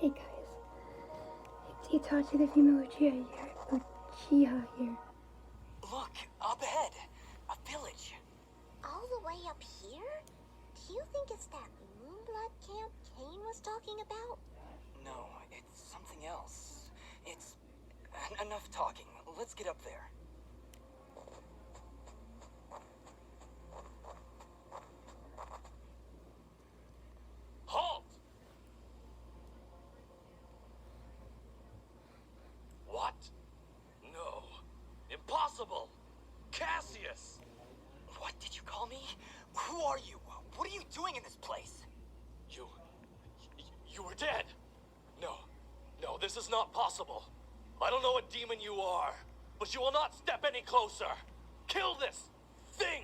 Hey guys, it's Itachi the female Uchiha here. Look, up ahead. A village. All the way up here? Do you think it's that Moonblood camp Kane was talking about? No, it's something else. It's... enough talking. Let's get up there. Halt! What? No. Impossible! Cassius! What did you call me? Who are you? What are you doing in this place? You were dead! No, this is not possible. I don't know what demon you are, but you will not step any closer! Kill this thing!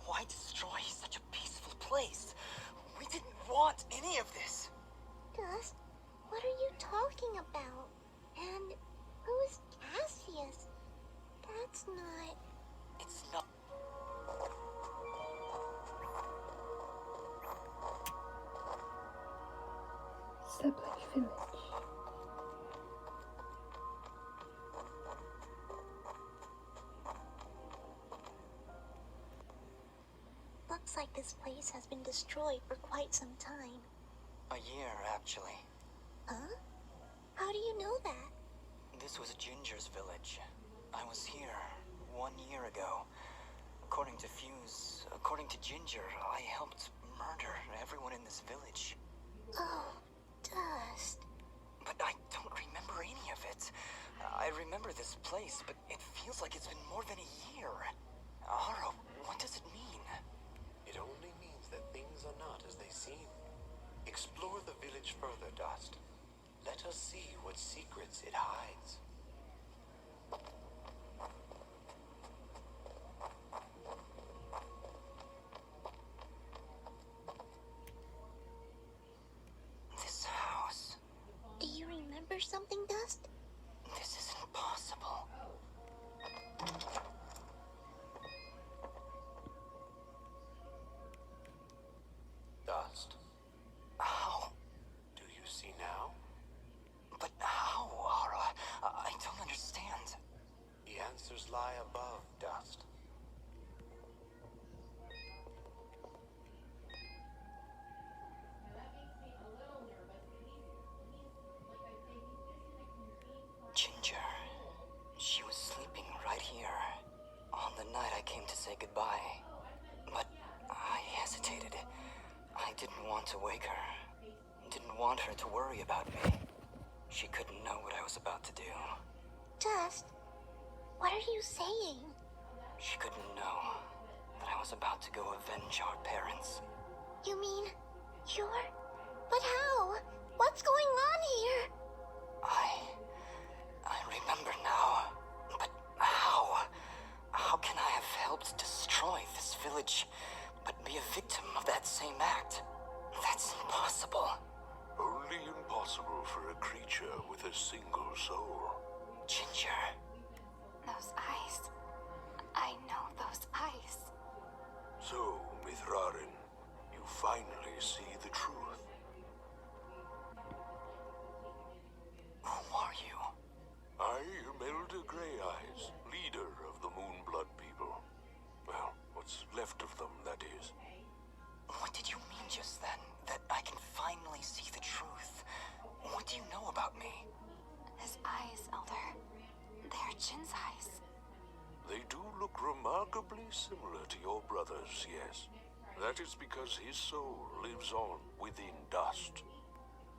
Why destroy such a peaceful place? We didn't want any of this. Dust, what are you talking about? And who is Cassius? That's not... It's not... Sublight Village. Looks like this place has been destroyed for quite some time. A year, actually. Huh? How do you know that? This was Ginger's village. I was here 1 year ago. According to Ginger, I helped murder everyone in this village. Oh, Dust. But I don't remember any of it. I remember this place, but it feels like it's been more than a year. Ahrah, what does it mean? It only means that things are not as they seem. Explore the village further, Dust. Let us see what secrets it hides. This house. Do you remember something, Dust? This isn't possible. Dust, How? do you see now? But how, Ahrah? I don't understand. The answers lie above, Dust. Ginger. She was sleeping right here. On the night I came to say goodbye. But I hesitated. I didn't want to wake her. Didn't want her to worry about me. She couldn't know what I was about to do. Dust, what are you saying? She couldn't know that I was about to go avenge our parents. You mean you're... But how? What's going on here? I remember now. But how? How can I have helped destroy this village, but be a victim of that same act? That's impossible. Only impossible for a creature with a single soul. Ginger. Those eyes. I know those eyes. So, Mithrarin, you finally see the truth. Who are you? I am similar to your brother's, yes. That is because his soul lives on within dust.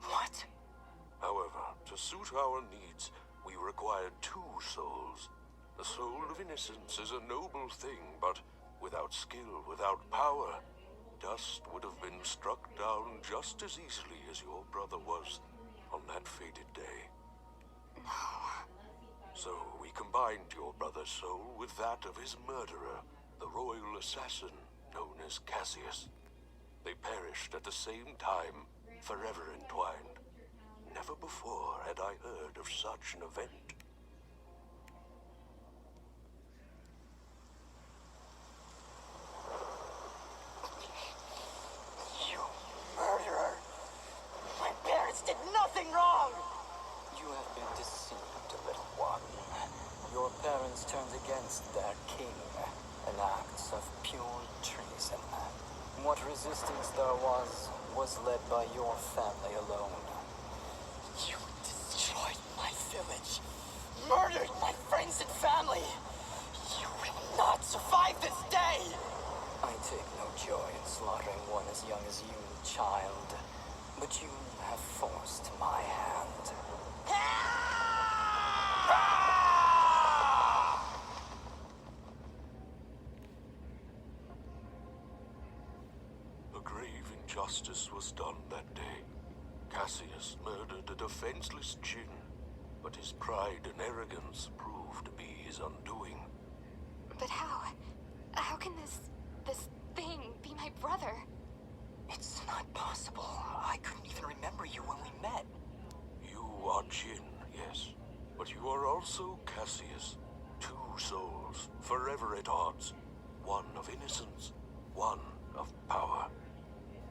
What? However, to suit our needs, we required two souls. The soul of innocence is a noble thing, but without skill, without power, dust would have been struck down just as easily as your brother was on that fated day. No. So we combined your brother's soul with that of his murderer, the royal assassin known as Cassius. They perished at the same time, forever entwined. Never before had I heard of such an event. You murderer! My parents did nothing wrong! You have been deceived, little one. Your parents turned against their king, an act of pure treason. What resistance there was led by your family alone. You destroyed my village, murdered my friends and family. You will not survive this day! I take no joy in slaughtering one as young as you, child. But you have forced my hand. A grave injustice was done that day. Cassius murdered a defenseless Jin, but his pride and arrogance proved to be his undoing. But how? How can this thing be my brother? It's not possible. I couldn't even remember you when we met. You are Jin, yes, but you are also Cassius. Two souls, forever at odds. One of innocence, one of power.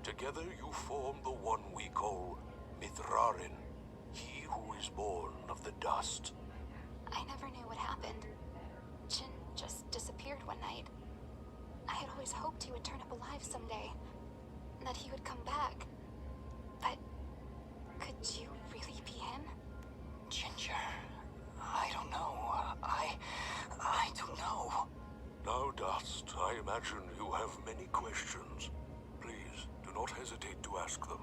Together you form the one we call Mithrarin, he who is born of the dust. I never knew what happened. Jin just disappeared one night. I had always hoped he would turn up alive someday, that he would come back. But could you really be him? Ginger, I don't know. I don't know. Now, Dust, I imagine you have many questions. Please, do not hesitate to ask them.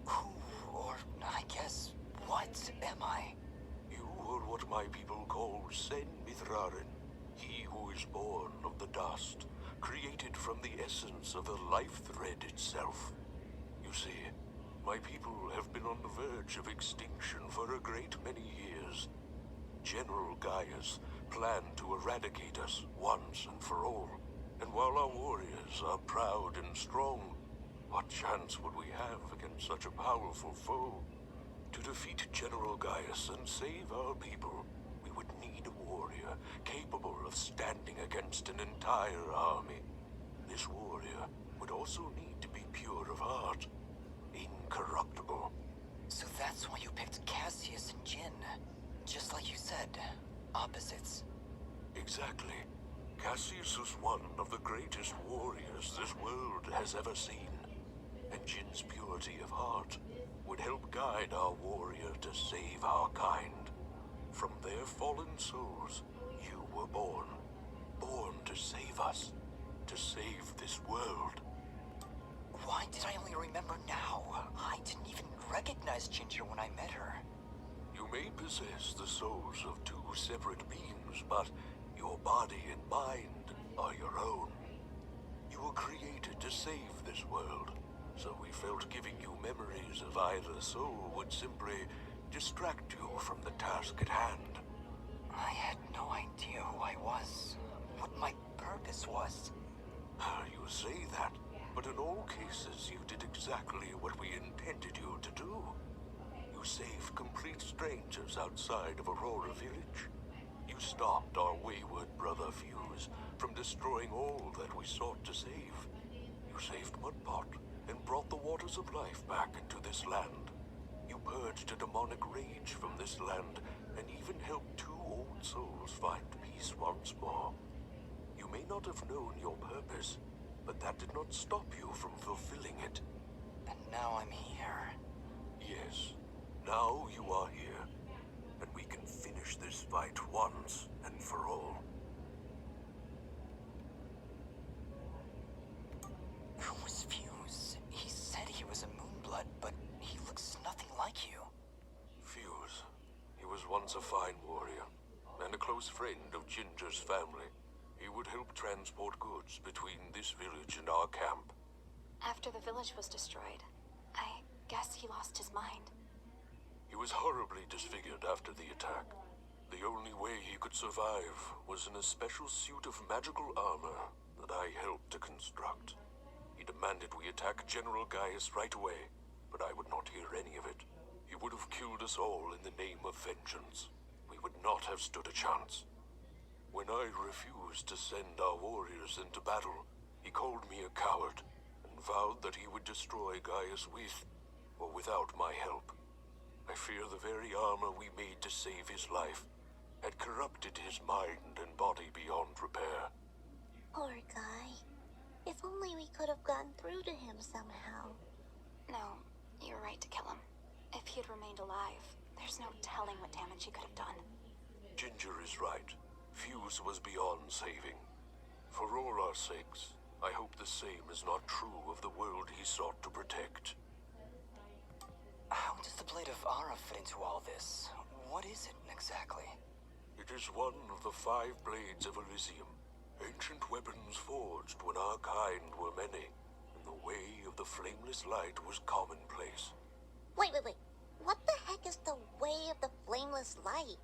Who, or I guess, what am I? You are what my people call Sen Mithrarin, he who is born of the dust, created from the essence of the life thread itself. You see, my people have been on the verge of extinction for a great many years. General Gaius planned to eradicate us once and for all, and while our warriors are proud and strong, what chance would we have against such a powerful foe? To defeat General Gaius and save our people, we would need a warrior capable of standing against an entire army. This warrior would also need to be pure of heart, incorruptible. So that's why you picked Cassius and Jin. Just like you said, opposites. Exactly. Cassius was one of the greatest warriors this world has ever seen. And Jin's purity of heart would help guide our warrior to save our kind. From their fallen souls, you were born. Born to save us. To save this world. Why did I only remember now? I didn't even recognize Ginger when I met her. You may possess the souls of two separate beings, but your body and mind are your own. You were created to save this world, so we felt giving you memories of either soul would simply distract you from the task at hand. I had no idea who I was, what my purpose was. You say that, but in all cases you did exactly what we intended you to do. You saved complete strangers outside of Aurora Village. You stopped our wayward brother Fuse from destroying all that we sought to save. You saved Mudpot and brought the waters of life back into this land. You purged a demonic rage from this land, and even helped 2 old souls find peace once more. You may not have known your purpose, but that did not stop you from fulfilling it. And now I'm here. Yes, now you are here, and we can finish this fight once and for all. Who was Fuse? He said he was a Moonblood, but he looks nothing like you. Fuse. He was once a fine warrior, and a close friend of Ginger's family. He would help transport goods between this village and our camp. After the village was destroyed, I guess he lost his mind. He was horribly disfigured after the attack. The only way he could survive was in a special suit of magical armor that I helped to construct. He demanded we attack General Gaius right away, but I would not hear any of it. He would have killed us all in the name of vengeance. We would not have stood a chance. When I refused to send our warriors into battle, he called me a coward and vowed that he would destroy Gaius with or without my help. I fear the very armor we made to save his life had corrupted his mind and body beyond repair. Poor guy. If only we could have gotten through to him somehow. No, you're right to kill him. If he had remained alive, there's no telling what damage he could have done. Ginger is right. Fuse was beyond saving. For all our sakes, I hope the same is not true of the world he sought to protect. How does the Blade of Ahrah fit into all this? What is it exactly? It is one of the 5 blades of Elysium, ancient weapons forged when our kind were many, and the way of the flameless light was commonplace. Wait. What the heck is the way of the flameless light?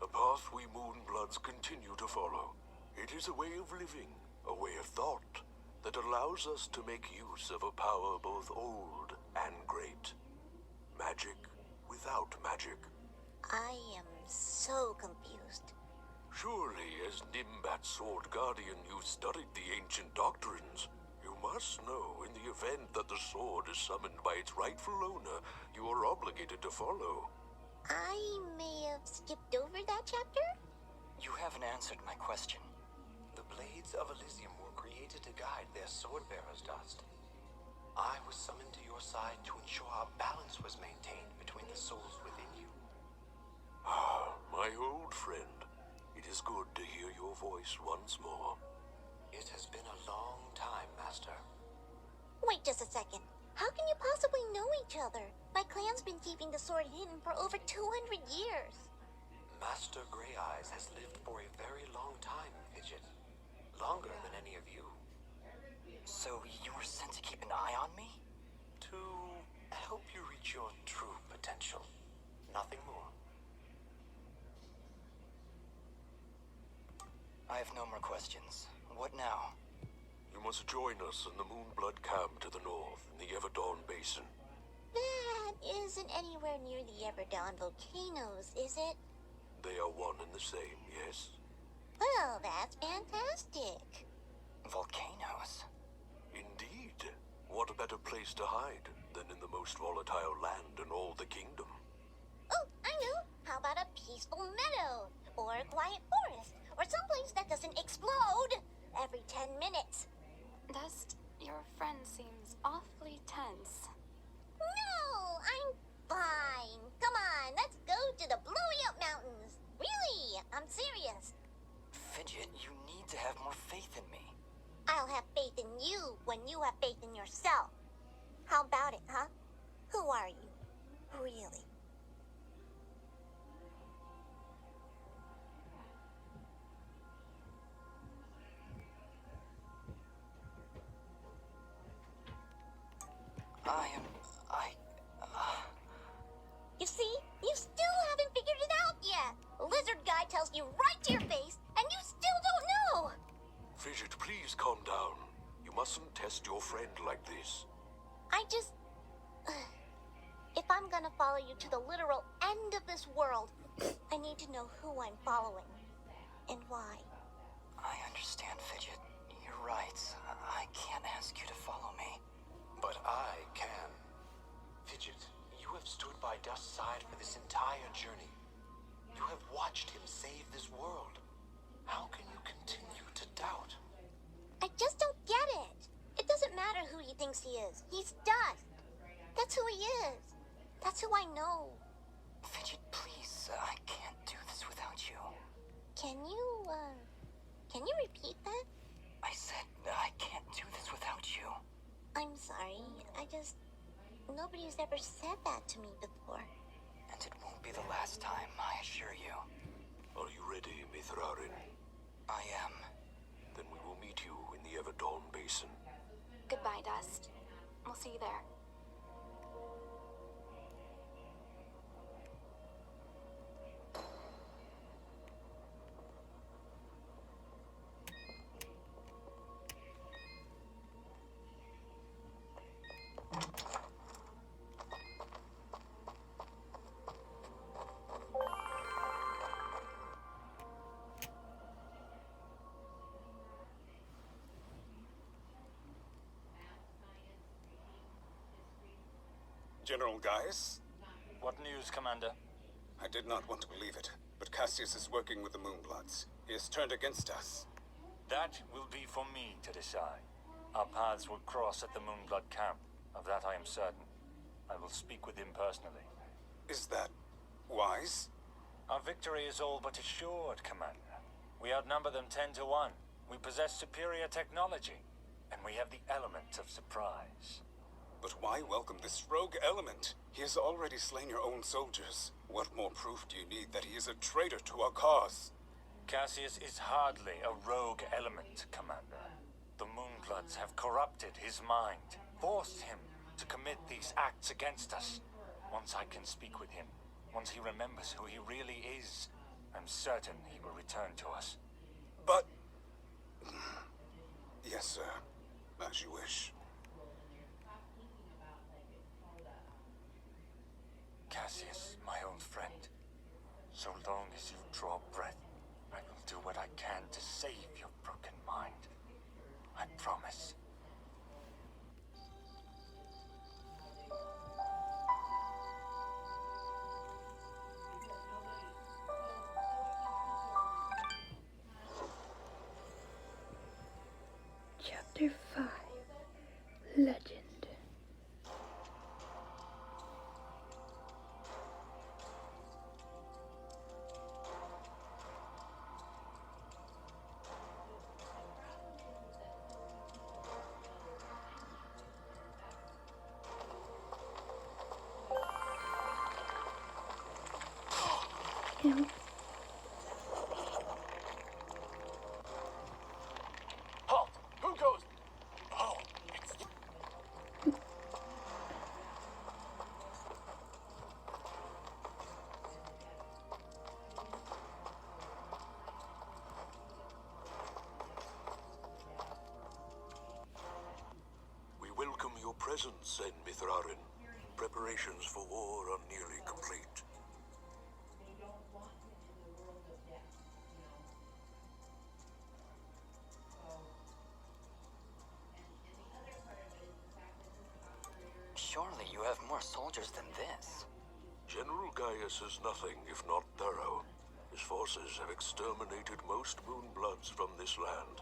A path we Moonbloods continue to follow. It is a way of living, a way of thought, that allows us to make use of a power both old and great. Magic without magic. I am so confused. Surely, as Nimbat's Sword Guardian, you've studied the ancient doctrines. You must know, in the event that the sword is summoned by its rightful owner, you are obligated to follow. I may have skipped over that chapter? You haven't answered my question. The Blades of Elysium were created to guide their sword-bearers, Dust. I was summoned to your side to ensure a balance was maintained between the souls within you. Ah, my old friend. It is good to hear your voice once more. It has been a long time, Master. Wait just a second. How can you possibly know each other? My clan's been keeping the sword hidden for over 200 years. Master Grey Eyes has lived for a very long time, Fidget. Longer than any of you. So you were sent to keep an eye on me? To help you reach your true potential. Nothing more. I have no more questions. What now? You must join us in the Moonblood camp to the north, in the Everdawn Basin. That isn't anywhere near the Everdawn volcanoes, is it? They are one and the same, yes? Well, that's fantastic. Volcanoes? Indeed. What a better place to hide than in the most volatile land in all the kingdom? Oh, I know. How about a peaceful meadow? Or a quiet forest? Or someplace that doesn't explode every 10 minutes? Dust, your friend seems awfully tense. No, I'm fine. Come on, let's go to the blowy up mountains. Really, I'm serious. Fidget, you need to have more faith in me. I'll have faith in you when you have faith in yourself. How about it, huh? Who are you? Really? You see? You still haven't figured it out yet. Lizard guy tells you right to your face, and you still don't know. Fidget, please calm down. You mustn't test your friend like this. I just... If I'm gonna follow you to the literal end of this world, I need to know who I'm following. And why. I understand, Fidget. You're right. I can't ask you to follow me. But I can. Fidget, you You have stood by Dust's side for this entire journey. You have watched him save this world. How can you continue to doubt? I just don't get it. It doesn't matter who he thinks he is. He's Dust. That's who he is. That's who I know. Fidget, please, I can't do this without you. Can you repeat that? I said I can't do this without you. I'm sorry. Nobody's ever said that to me before. And it won't be the last time, I assure you. Are you ready, Mithrarin? I am. Then we will meet you in the Everdawn Basin. Goodbye, Dust. We'll see you there. General Gaius? What news, Commander? I did not want to believe it, but Cassius is working with the Moonbloods. He has turned against us. That will be for me to decide. Our paths will cross at the Moonblood camp. Of that I am certain. I will speak with him personally. Is that wise? Our victory is all but assured, Commander. We outnumber them 10 to 1. We possess superior technology, and we have the element of surprise. But why welcome this rogue element? He has already slain your own soldiers. What more proof do you need that he is a traitor to our cause? Cassius is hardly a rogue element, Commander. The Moonbloods have corrupted his mind, forced him to commit these acts against us. Once I can speak with him, once he remembers who he really is, I'm certain he will return to us. But... Yes, sir. As you wish. Cassius, my old friend, so long as you draw breath, I will do what I can to save your broken mind. I promise. Chapter 5 Legend. Ew. Halt! Who goes? Oh, We welcome your presence, Zen Mithrarin. Preparations for war are nearly complete. Surely you have more soldiers than this. General Gaius is nothing if not thorough. His forces have exterminated most Moonbloods from this land.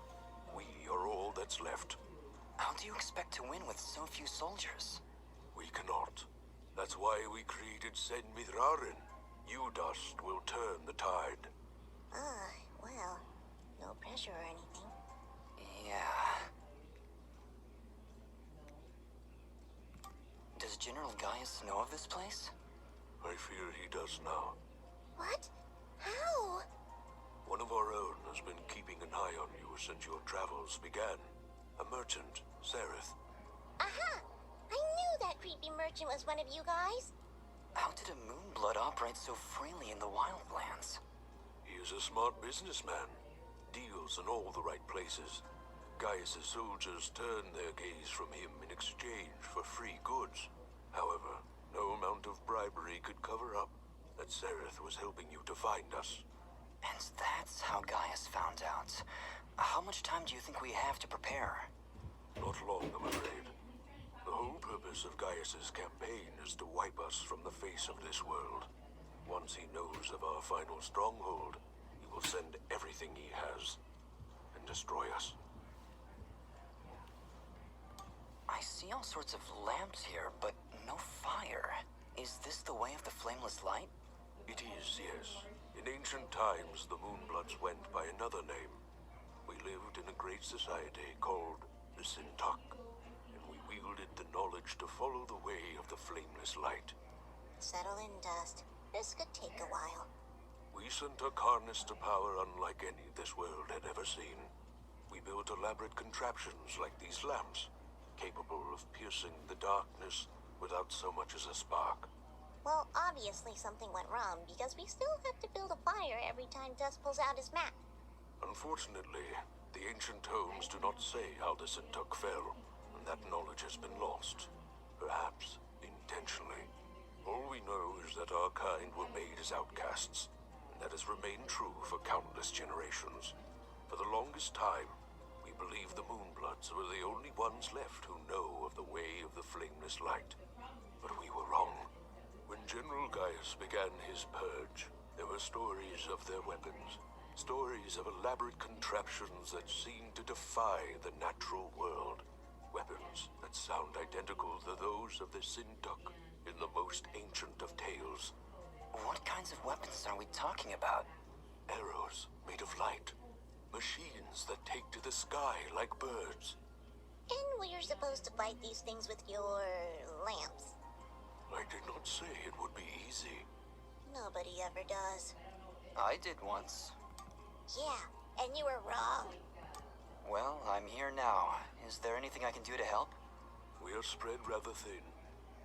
We are all that's left. How do you expect to win with so few soldiers? We cannot. That's why we created Sen Mithrarin. You, Dust, will turn the tide. Well, no pressure or anything. Yeah. Does General Gaius know of this place? I fear he does now. What? How? One of our own has been keeping an eye on you since your travels began. A merchant, Sereth. Aha! I knew that creepy merchant was one of you guys. How did a Moonblood operate so freely in the wildlands? He is a smart businessman. Deals in all the right places. Gaius' soldiers turn their gaze from him in exchange for free goods. However, no amount of bribery could cover up that Sereth was helping you to find us. And that's how Gaius found out. How much time do you think we have to prepare? Not long, I'm afraid. The whole purpose of Gaius's campaign is to wipe us from the face of this world. Once he knows of our final stronghold, he will send everything he has and destroy us. I see all sorts of lamps here, but no fire. Is this the way of the flameless light? It is, yes. In ancient times, the Moonbloods went by another name. We lived in a great society called the Sintok, and we wielded the knowledge to follow the way of the flameless light. Settle in, Dust. This could take a while. We Sintok harnessed a power unlike any this world had ever seen. We built elaborate contraptions like these lamps, capable of piercing the darkness without so much as a spark. Well, obviously something went wrong, because we still have to build a fire every time Dust pulls out his map. Unfortunately, the ancient tomes do not say how the Sintok fell, and that knowledge has been lost. Perhaps intentionally. All we know is that our kind were made as outcasts, and that has remained true for countless generations. For the longest time, we believed the Moonbloods were the only ones left who know of the way of the flameless light. But we were wrong. When General Gaius began his purge, there were stories of their weapons. Stories of elaborate contraptions that seemed to defy the natural world. Weapons that sound identical to those of the Sintok in the most ancient of tales. What kinds of weapons are we talking about? Arrows made of light. Machines that take to the sky like birds. And we're supposed to fight these things with your lamps. I did not say it would be easy. Nobody ever does. I did once. Yeah, and you were wrong. Well, I'm here now. Is there anything I can do to help? We are spread rather thin.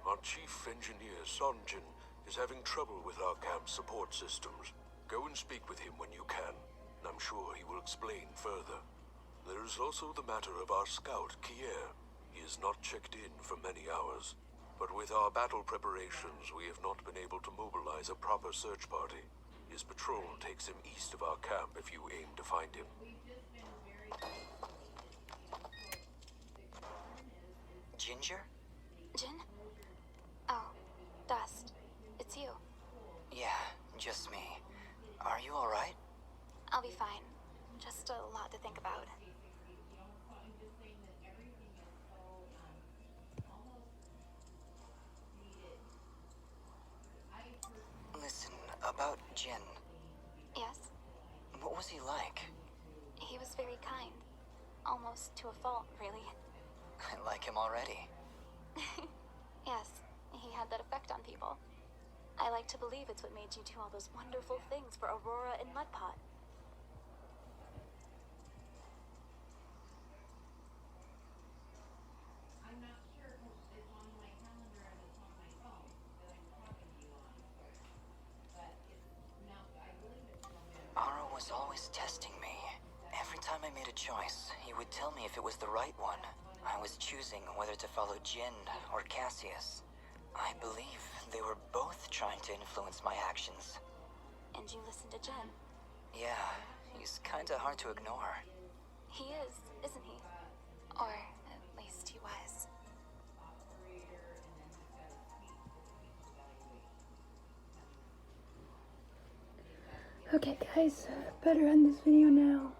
Our chief engineer, Sonjin, is having trouble with our camp's support systems. Go and speak with him when you can, and I'm sure he will explain further. There is also the matter of our scout, Kier. He has not checked in for many hours, but with our battle preparations, we have not been able to mobilize a proper search party. His patrol takes him east of our camp if you aim to find him. Ginger? Jin? Oh, Dust. It's you. Yeah, just me. Are you alright? I'll be fine. Just a lot to think about. Listen, about Jin. Yes? What was he like? He was very kind. Almost to a fault, really. I like him already. Yes, he had that effect on people. I like to believe it's what made you do all those wonderful things for Aurora and Mudpot. Ahrah was always testing me. Every time I made a choice, he would tell me if it was the right one. I was choosing whether to follow Jin or Cassius. I believe they were both trying to influence my actions. And you listened to Jin. Yeah, he's kinda hard to ignore. He is, isn't he? Or at least he was. Okay guys, better end this video now.